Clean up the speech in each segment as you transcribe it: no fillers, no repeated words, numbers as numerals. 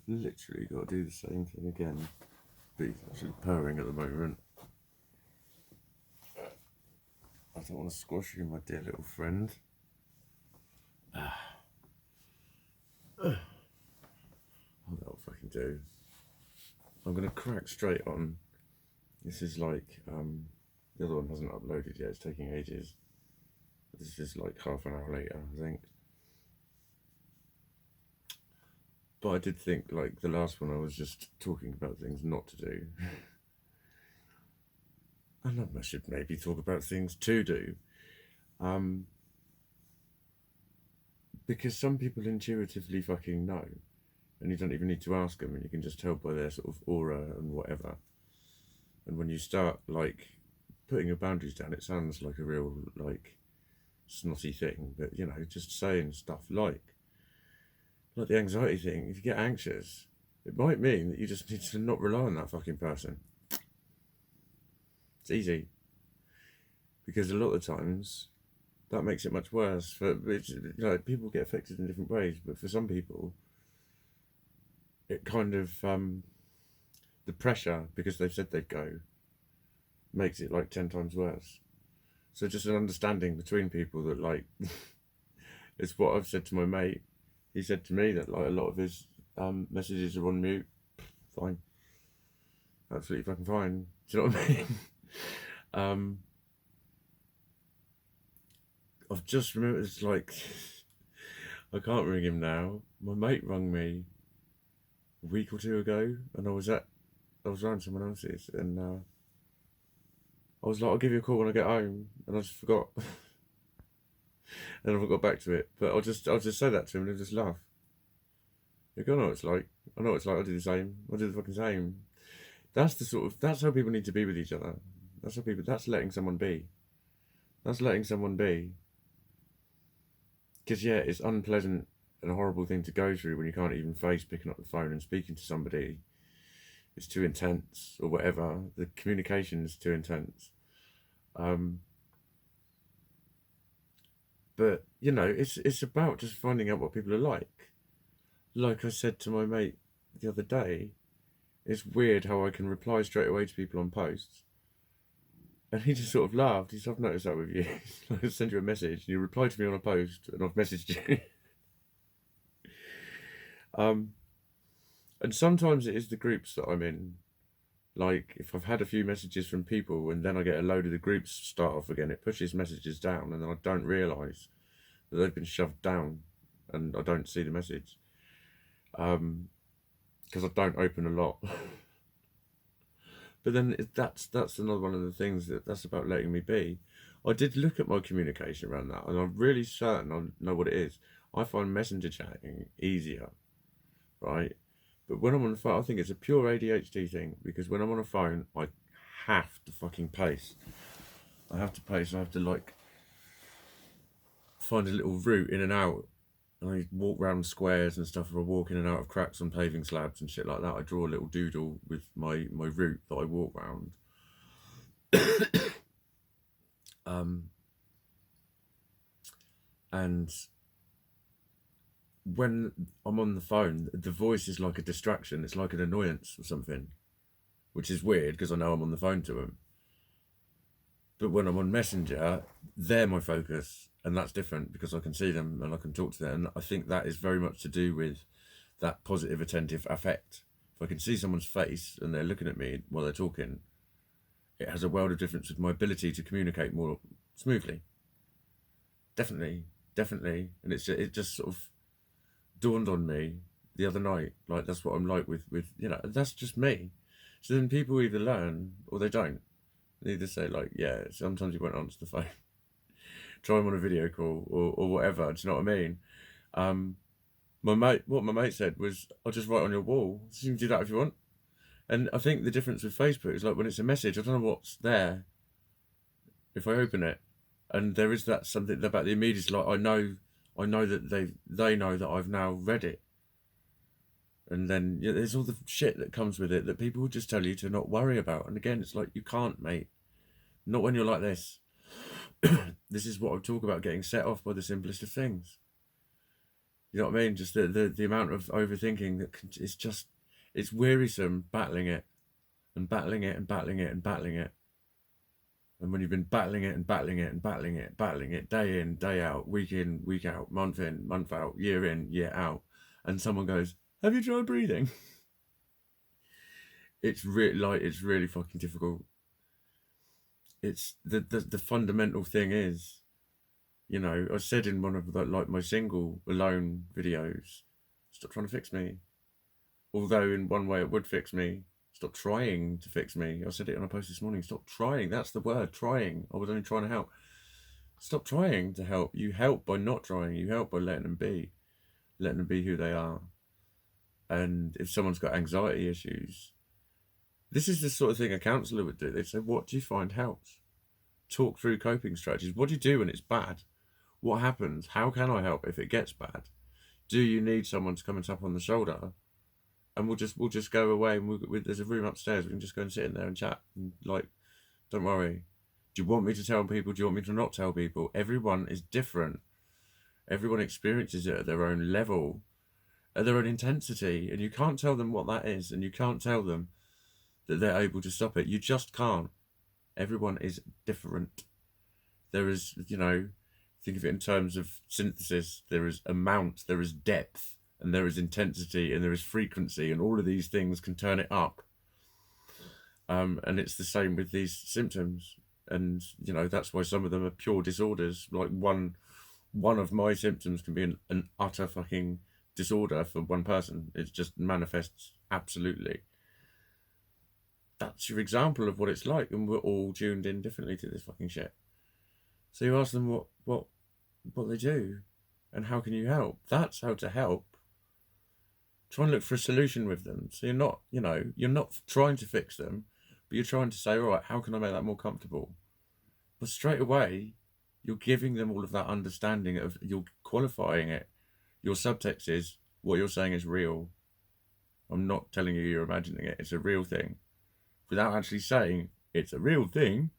literally got to do the same thing again. But he's actually purring at the moment. I don't want to squash you, my dear little friend. Oh, that'll fucking do. I'm gonna crack straight on. This is like, the other one hasn't uploaded yet, it's taking ages. This is like half an hour later, I think. But I did think, like, the last one I was just talking about things not to do. And I should maybe talk about things to do. Because some people intuitively fucking know. And you don't even need to ask them, and you can just tell by their sort of aura and whatever. And when you start, like, putting your boundaries down, it sounds like a real, like, snotty thing. But, you know, just saying stuff like the anxiety thing, if you get anxious, it might mean that you just need to not rely on that fucking person. It's easy. Because a lot of times, that makes it much worse. People get affected in different ways, but for some people, it kind of, the pressure, because they've said they'd go, makes it like 10 times worse. So just an understanding between people that, like, it's what I've said to my mate. He said to me that, like, a lot of his messages are on mute. Fine. Absolutely fucking fine. Do you know what I mean? I've just remembered, it's like, I can't ring him now. My mate rang me a week or two ago, and I was around someone else's, and I was like, I'll give you a call when I get home, and I just forgot. And I never got back to it. But I'll just say that to him and he'll just laugh. Like, I know what it's like. I know what it's like. I do the same. I do the fucking same. That's how people need to be with each other. That's letting someone be. That's letting someone be. Because, yeah, it's unpleasant and a horrible thing to go through when you can't even face picking up the phone and speaking to somebody. It's too intense or whatever. The communication is too intense. But, you know, it's about just finding out what people are like. Like I said to my mate the other day, it's weird how I can reply straight away to people on posts. And he just sort of laughed. He said, I've noticed that with you. I send you a message and you reply to me on a post and I've messaged you. And sometimes it is the groups that I'm in. Like, if I've had a few messages from people and then I get a load of the groups start off again, it pushes messages down and then I don't realise that they've been shoved down and I don't see the message. Because I don't open a lot. But then that's another one of the things that's about letting me be. I did look at my communication around that, and I'm really certain I know what it is. I find messenger chatting easier, right? But when I'm on the phone, I think it's a pure ADHD thing, because when I'm on a phone, I have to fucking pace. I have to, like, find a little route in and out. And I walk round squares and stuff, or I walk in and out of cracks on paving slabs and shit like that. I draw a little doodle with my route that I walk round. And when I'm on the phone, the voice is like a distraction. It's like an annoyance or something, which is weird because I know I'm on the phone to them. But when I'm on Messenger, they're my focus, and that's different because I can see them and I can talk to them. And I think that is very much to do with that positive attentive affect. If I can see someone's face and they're looking at me while they're talking, it has a world of difference with my ability to communicate more smoothly. Definitely. And it just sort of dawned on me the other night, like, that's what I'm like with you know, that's just me. So then people either learn or they don't. They either say, like, yeah, sometimes you won't answer the phone. Try them on a video call or whatever. Do you know what I mean? What my mate said was, I'll just write on your wall. So you can do that if you want. And I think the difference with Facebook is, like, when it's a message, I don't know what's there if I open it. And there is that something about the immediate, like, I know that they know that I've now read it. And then, yeah, there's all the shit that comes with it that people will just tell you to not worry about. And again, it's like, you can't, mate. Not when you're like this. This is what I talk about, getting set off by the simplest of things. You know what I mean? Just the amount of overthinking is just, it's wearisome battling it and battling it and battling it and battling it. And when you've been battling it and battling it and battling it day in, day out, week in, week out, month in, month out, year in, year out, and someone goes, "Have you tried breathing?" It's really fucking difficult. It's the fundamental thing is, you know, I said in one of my single alone videos, stop trying to fix me. Although in one way it would fix me. Stop trying to fix me. I said it on a post this morning. Stop trying. That's the word, trying. I was only trying to help. Stop trying to help. You help by not trying. You help by letting them be who they are. And if someone's got anxiety issues, this is the sort of thing a counsellor would do. They'd say, what do you find helps? Talk through coping strategies. What do you do when it's bad? What happens? How can I help if it gets bad? Do you need someone to come and tap on the shoulder? And we'll just go away, and there's a room upstairs. We can just go and sit in there and chat. And don't worry. Do you want me to tell people? Do you want me to not tell people? Everyone is different. Everyone experiences it at their own level, at their own intensity, and you can't tell them what that is, and you can't tell them that they're able to stop it. You just can't. Everyone is different. There is, think of it in terms of synthesis. There is amount, there is depth, and there is intensity, and there is frequency, and all of these things can turn it up. And it's the same with these symptoms. And, that's why some of them are pure disorders. Like one of my symptoms can be an utter fucking disorder for one person. It just manifests absolutely. That's your example of what it's like, and we're all tuned in differently to this fucking shit. So you ask them what they do, and how can you help? That's how to help. Try and look for a solution with them. So you're not trying to fix them, but you're trying to say, all right, how can I make that more comfortable? But straight away, you're giving them all of that understanding of, you're qualifying it. Your subtext is, what you're saying is real. I'm not telling you you're imagining it. It's a real thing. Without actually saying it's a real thing,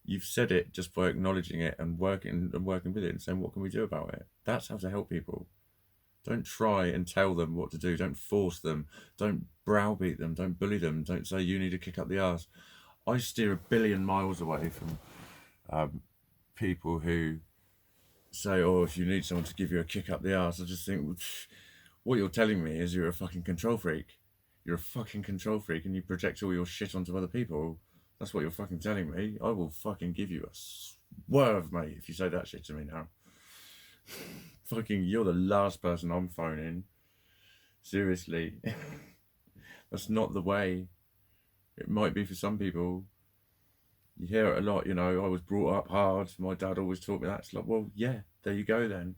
you've said it just by acknowledging it and working with it and saying, what can we do about it? That's how to help people. Don't try and tell them what to do. Don't force them. Don't browbeat them. Don't bully them. Don't say you need to kick up the arse. I steer 1 billion miles away from people who say, oh, if you need someone to give you a kick up the arse. I just think, what you're telling me is you're a fucking control freak. You're a fucking control freak, and you project all your shit onto other people. That's what you're fucking telling me. I will fucking give you a swerve, mate, if you say that shit to me now. Fucking, you're the last person I'm phoning. Seriously. That's not the way. It might be for some people. You hear it a lot, I was brought up hard. My dad always taught me that. It's like, well, yeah, there you go then.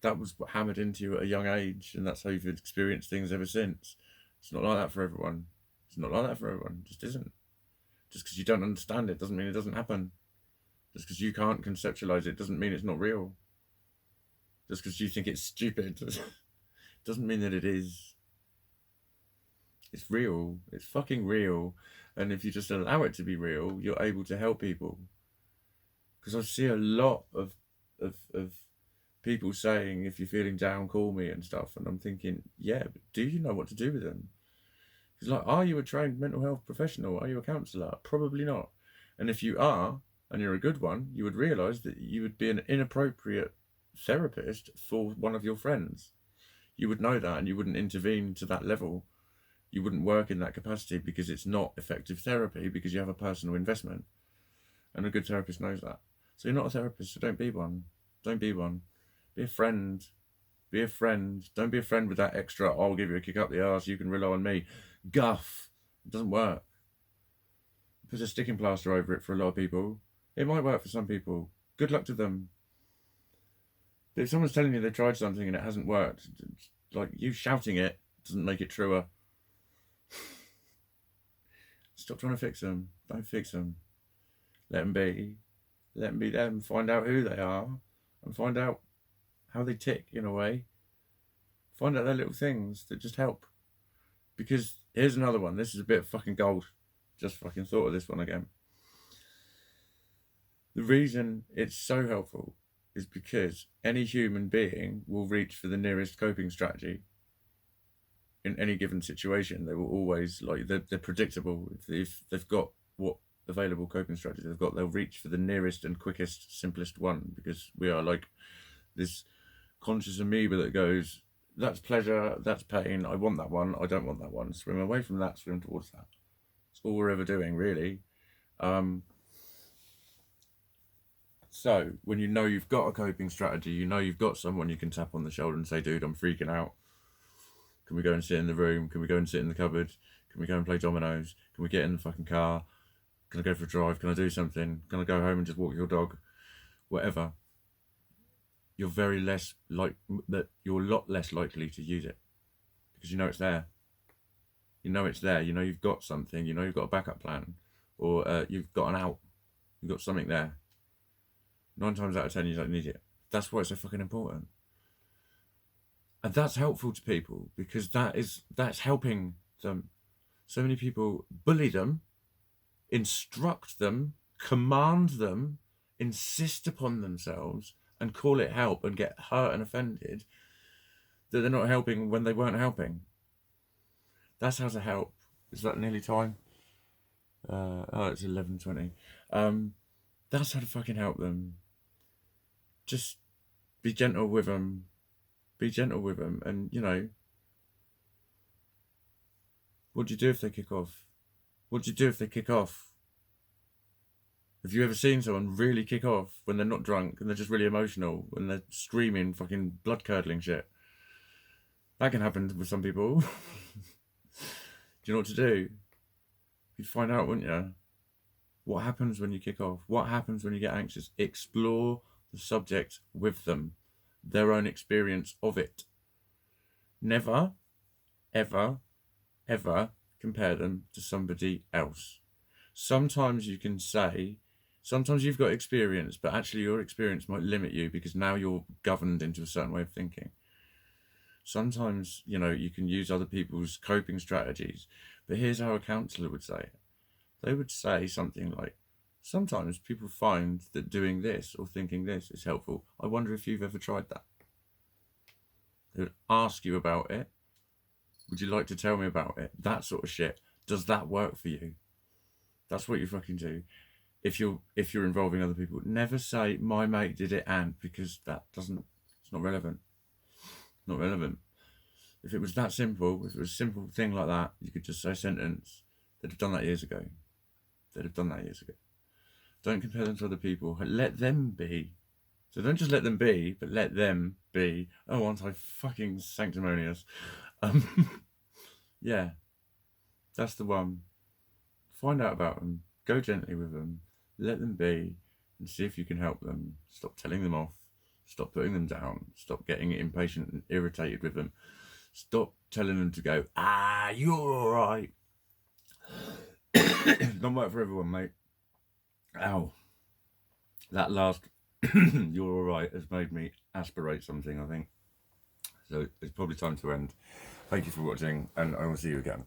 That was hammered into you at a young age, and that's how you've experienced things ever since. It's not like that for everyone. It's not like that for everyone. It just isn't. Just because you don't understand it doesn't mean it doesn't happen. Just because you can't conceptualize it doesn't mean it's not real. Just because you think it's stupid doesn't mean that it is. It's real. It's fucking real. And if you just allow it to be real, you're able to help people. Because I see a lot of people saying, if you're feeling down, call me and stuff. And I'm thinking, yeah, but do you know what to do with them? It's like, are you a trained mental health professional? Are you a counsellor? Probably not. And if you are, and you're a good one, you would realise that you would be an inappropriate therapist for one of your friends. You would know that, and you wouldn't intervene to that level. You wouldn't work in that capacity, because it's not effective therapy, because you have a personal investment. And a good therapist knows that. So you're not a therapist, so don't be one. Don't be one. Be a friend. Be a friend. Don't be a friend with that extra, I'll give you a kick up the arse, you can rely on me. Guff. It doesn't work. Put a sticking plaster over it for a lot of people. It might work for some people. Good luck to them. But if someone's telling you they tried something and it hasn't worked, like, you shouting it doesn't make it truer. Stop trying to fix them. Don't fix them. Let them be. Let them be them. Find out who they are, and find out how they tick, in a way. Find out their little things that just help. Because here's another one. This is a bit of fucking gold. Just fucking thought of this one again. The reason it's so helpful is because any human being will reach for the nearest coping strategy in any given situation. They will always, like, they're predictable. If they've got what available coping strategies they've got, they'll reach for the nearest and quickest, simplest one, because we are like this conscious amoeba that goes, that's pleasure, that's pain, I want that one, I don't want that one, swim away from that, swim towards that. It's all we're ever doing, really. So when you know you've got a coping strategy, you know you've got someone you can tap on the shoulder and say, dude, I'm freaking out. Can we go and sit in the room? Can we go and sit in the cupboard? Can we go and play dominoes? Can we get in the fucking car? Can I go for a drive? Can I do something? Can I go home and just walk your dog? Whatever. You're very less like that. You're a lot less likely to use it because you know it's there. You know it's there. You know you've got something. You know you've got a backup plan, or you've got an out. You've got something there. 9 times out of 10, you don't need it. That's why it's so fucking important. And that's helpful to people because that's helping them. So many people bully them, instruct them, command them, insist upon themselves, and call it help and get hurt and offended that they're not helping when they weren't helping. That's how to help. Is that nearly time? It's 11:20. That's how to fucking help them. Just be gentle with them. Be gentle with them. And, you know, what do you do if they kick off? What do you do if they kick off? Have you ever seen someone really kick off when they're not drunk and they're just really emotional and they're screaming fucking blood-curdling shit? That can happen with some people. Do you know what to do? You'd find out, wouldn't you? What happens when you kick off? What happens when you get anxious? Explore the subject with them, their own experience of it. Never, ever, ever compare them to somebody else. Sometimes you can say, sometimes you've got experience, but actually your experience might limit you because now you're governed into a certain way of thinking. Sometimes, you know, you can use other people's coping strategies, but here's how a counsellor would say it. They would say something like, sometimes people find that doing this or thinking this is helpful. I wonder if you've ever tried that. They would ask you about it. Would you like to tell me about it? That sort of shit. Does that work for you? That's what you fucking do. If you're involving other people, never say my mate did it and, because it's not relevant. Not relevant. If it was that simple, if it was a simple thing like that, you could just say a sentence. They'd have done that years ago. Don't compare them to other people. Let them be. So don't just let them be, but let them be. Oh, aren't I fucking sanctimonious? Yeah, that's the one. Find out about them. Go gently with them. Let them be, and see if you can help them. Stop telling them off. Stop putting them down. Stop getting impatient and irritated with them. Stop telling them to go, you're all right. Don't work for everyone, mate. Ow. That last you're all right has made me aspirate something, I think. So it's probably time to end. Thank you for watching, and I will see you again.